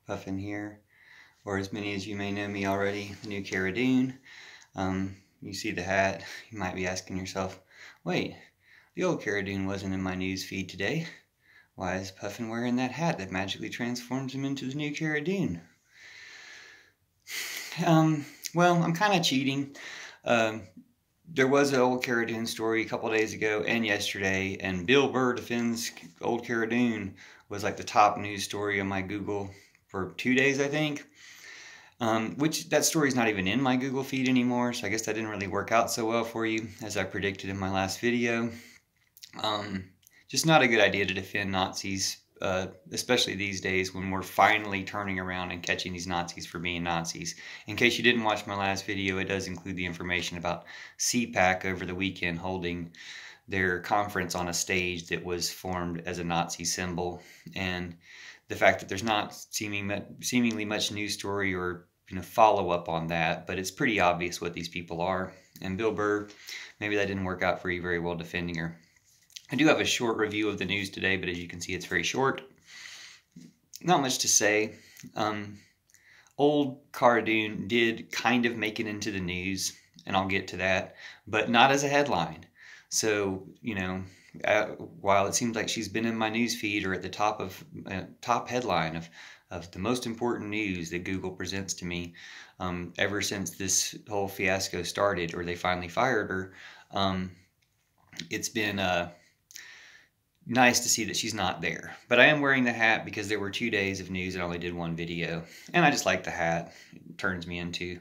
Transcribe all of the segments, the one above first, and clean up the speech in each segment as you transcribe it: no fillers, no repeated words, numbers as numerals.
Puffin here, or as many as you may know me already, the new Cara Dune. You see the hat, you might be asking yourself, wait, the old Cara Dune wasn't in my news feed today. Why is Puffin wearing that hat that magically transforms him into the new Cara Dune? Well, I'm kind of cheating. There was an old Cara Dune story a couple days ago and yesterday, and Bill Burr defends old Cara Dune was like the top news story on my Google for 2 days, I think. Which that story's not even in my Google feed anymore, so I guess that didn't really work out so well for you, as I predicted in my last video. Just not a good idea to defend Nazis, especially these days when we're finally turning around and catching these Nazis for being Nazis. In case you didn't watch my last video, it does include the information about CPAC over the weekend holding their conference on a stage that was formed as a Nazi symbol, and the fact that there's not seemingly much news story or follow-up on that, but it's pretty obvious what these people are. And Bill Burr, maybe that didn't work out for you very well defending her. I do have a short review of the news today, but as you can see, it's very short. Not much to say. Old Cara Dune did kind of make it into the news, and I'll get to that, but not as a headline. So, while it seems like she's been in my news feed or at the top headline of the most important news that Google presents to me ever since this whole fiasco started, or they finally fired her, it's been nice to see that she's not there. But I am wearing the hat because there were 2 days of news and I only did one video, and I just like the hat. It turns me into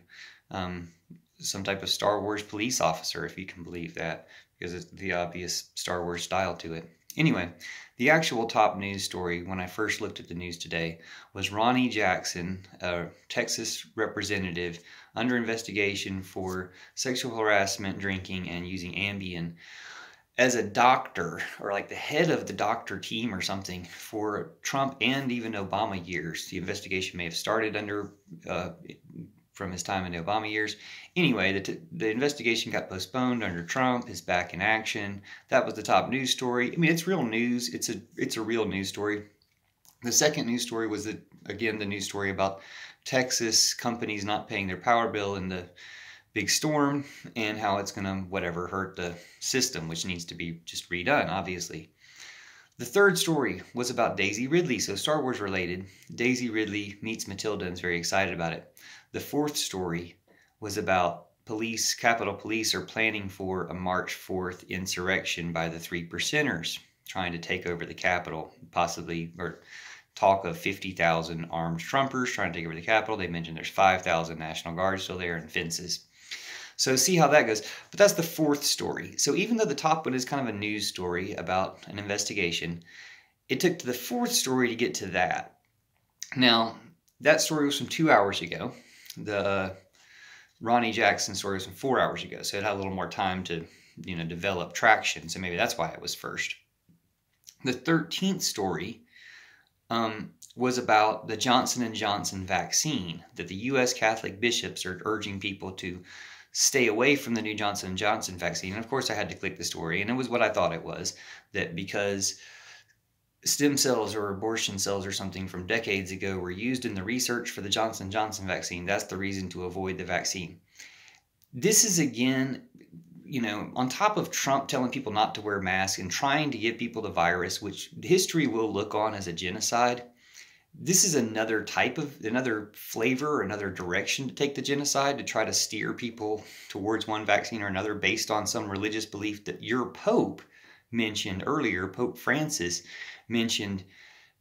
some type of Star Wars police officer, if you can believe that, because it's the obvious Star Wars style to it. Anyway, the actual top news story when I first looked at the news today was Ronnie Jackson, a Texas representative, under investigation for sexual harassment, drinking, and using Ambien as a doctor, or like the head of the doctor team or something, for Trump and even Obama years. The investigation may have started from his time in the Obama years. Anyway, the investigation got postponed under Trump. Is back in action. That was the top news story. I mean, it's real news. It's a real news story. The second news story was the news story about Texas companies not paying their power bill in the big storm, and how it's going to hurt the system, which needs to be just redone, obviously. The third story was about Daisy Ridley, so Star Wars related. Daisy Ridley meets Matilda and is very excited about it. The fourth story was about Capitol Police are planning for a March 4th insurrection by the 3%ers, trying to take over the Capitol, possibly, or talk of 50,000 armed Trumpers trying to take over the Capitol. They mentioned there's 5,000 National Guards still there and fences. So see how that goes. But that's the fourth story. So even though the top one is kind of a news story about an investigation, it took to the fourth story to get to that. Now, that story was from 2 hours ago. The Ronnie Jackson story was from 4 hours ago. So it had a little more time to, develop traction. So maybe that's why it was first. The 13th story was about the Johnson & Johnson vaccine, that the U.S. Catholic bishops are urging people to stay away from the new Johnson & Johnson vaccine. And of course I had to click the story, and it was what I thought it was, that because stem cells or abortion cells or something from decades ago were used in the research for the Johnson & Johnson vaccine, that's the reason to avoid the vaccine. This is, again, on top of Trump telling people not to wear masks and trying to give people the virus, which history will look on as a genocide, this is another flavor, another direction to take the genocide, to try to steer people towards one vaccine or another based on some religious belief that your Pope mentioned earlier. Pope Francis mentioned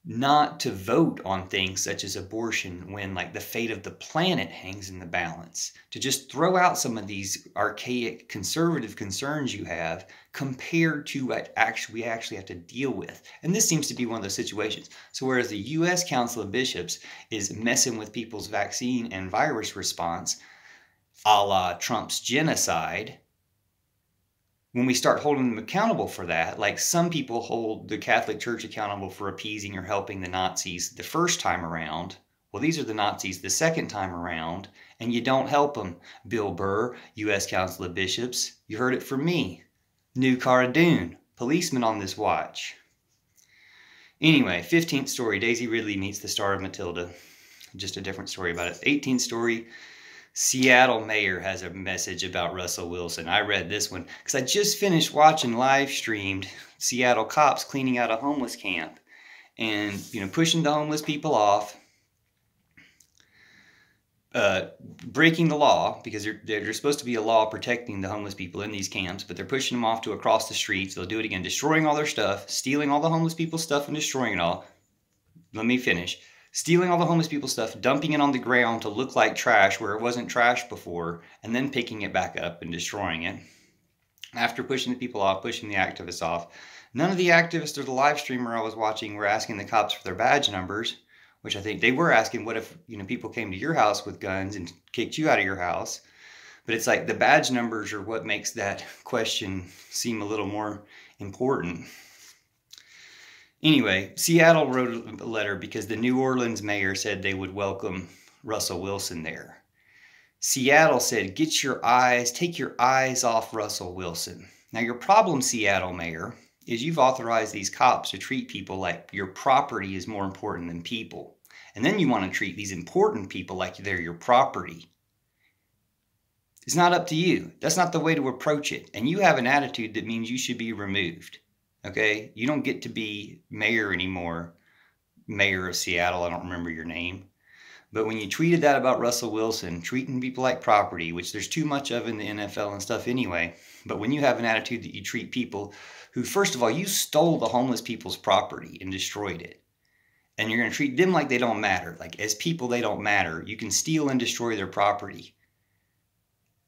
not to vote on things such as abortion when the fate of the planet hangs in the balance. To just throw out some of these archaic conservative concerns you have compared to what we actually have to deal with. And this seems to be one of those situations. So whereas the U.S. Council of Bishops is messing with people's vaccine and virus response, a la Trump's genocide, when we start holding them accountable for that, like some people hold the Catholic Church accountable for appeasing or helping the Nazis the first time around, well, these are the Nazis the second time around, and you don't help them. Bill Burr, U.S. Council of Bishops, you heard it from me. New Cara Dune, policeman on this watch. Anyway, 15th story, Daisy Ridley meets the star of Matilda. just a different story about it. 18th story, Seattle mayor has a message about Russell Wilson. I read this one because I just finished watching live streamed Seattle cops cleaning out a homeless camp and, pushing the homeless people off, breaking the law, because there's supposed to be a law protecting the homeless people in these camps, but they're pushing them off to across the streets. They'll do it again, destroying all their stuff, stealing all the homeless people's stuff and destroying it all. Let me finish. Stealing all the homeless people's stuff, dumping it on the ground to look like trash where it wasn't trash before, and then picking it back up and destroying it. After pushing the people off, pushing the activists off, none of the activists or the live streamer I was watching were asking the cops for their badge numbers, which I think they were asking, what if, people came to your house with guns and kicked you out of your house? But it's like the badge numbers are what makes that question seem a little more important. Anyway, Seattle wrote a letter because the New Orleans mayor said they would welcome Russell Wilson there. Seattle said, take your eyes off Russell Wilson. Now your problem, Seattle mayor, is you've authorized these cops to treat people like your property is more important than people. And then you want to treat these important people like they're your property. It's not up to you. That's not the way to approach it. And you have an attitude that means you should be removed. Okay? You don't get to be mayor anymore. Mayor of Seattle, I don't remember your name. But when you tweeted that about Russell Wilson, treating people like property, which there's too much of in the NFL and stuff anyway, but when you have an attitude that you treat people who, first of all, you stole the homeless people's property and destroyed it, and you're going to treat them like they don't matter, like as people they don't matter, you can steal and destroy their property,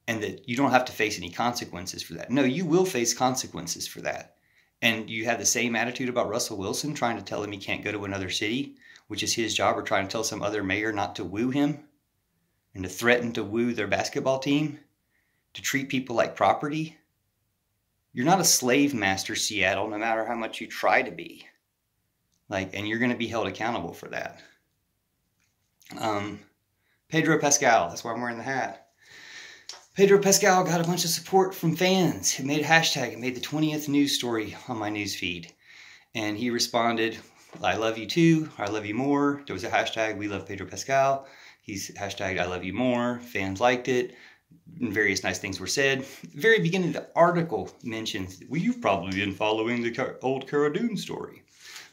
and that you don't have to face any consequences for that. No, you will face consequences for that. And you have the same attitude about Russell Wilson, trying to tell him he can't go to another city, which is his job, or trying to tell some other mayor not to woo him and to threaten to woo their basketball team, to treat people like property. You're not a slave master, Seattle, no matter how much you try to be. And you're going to be held accountable for that. Pedro Pascal, that's why I'm wearing the hat. Pedro Pascal got a bunch of support from fans. It made a hashtag. It made the 20th news story on my news feed. And he responded, I love you too, I love you more. There was a hashtag, we love Pedro Pascal. He's hashtagged, I love you more. Fans liked it. And various nice things were said. The very beginning of the article mentions, well, you've probably been following the old Cara Dune story.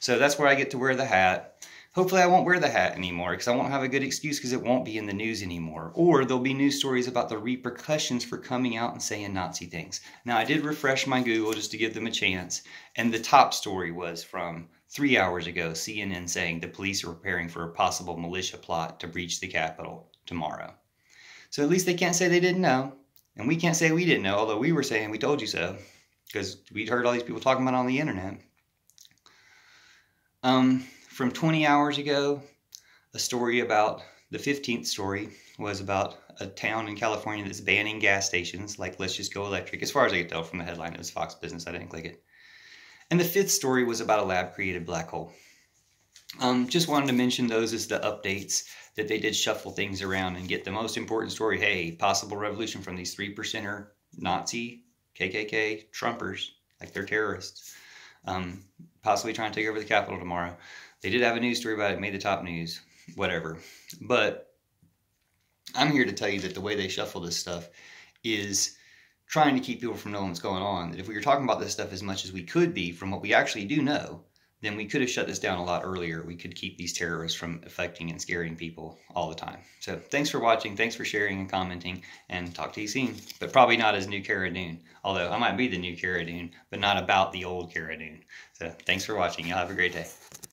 So that's where I get to wear the hat. Hopefully I won't wear the hat anymore because I won't have a good excuse because it won't be in the news anymore. Or there'll be news stories about the repercussions for coming out and saying Nazi things. Now I did refresh my Google just to give them a chance. And the top story was from 3 hours ago, CNN saying the police are preparing for a possible militia plot to breach the Capitol tomorrow. So at least they can't say they didn't know. And we can't say we didn't know, although we were saying we told you so. Because we'd heard all these people talking about it on the internet. From 20 hours ago, a story about, the 15th story was about a town in California that's banning gas stations, like let's just go electric. As far as I could tell from the headline, it was Fox Business, I didn't click it. And the 5th story was about a lab-created black hole. Just wanted to mention those as the updates, that they did shuffle things around and get the most important story. Hey, possible revolution from these 3%er Nazi, KKK, Trumpers, like they're terrorists, possibly trying to take over the Capitol tomorrow. They did have a news story about it, made the top news, whatever. But I'm here to tell you that the way they shuffle this stuff is trying to keep people from knowing what's going on. That if we were talking about this stuff as much as we could be from what we actually do know, then we could have shut this down a lot earlier. We could keep these terrorists from affecting and scaring people all the time. So thanks for watching, thanks for sharing and commenting, and talk to you soon. But probably not as new Cara Dune. Although I might be the new Cara Dune, but not about the old Cara Dune. So thanks for watching. Y'all have a great day.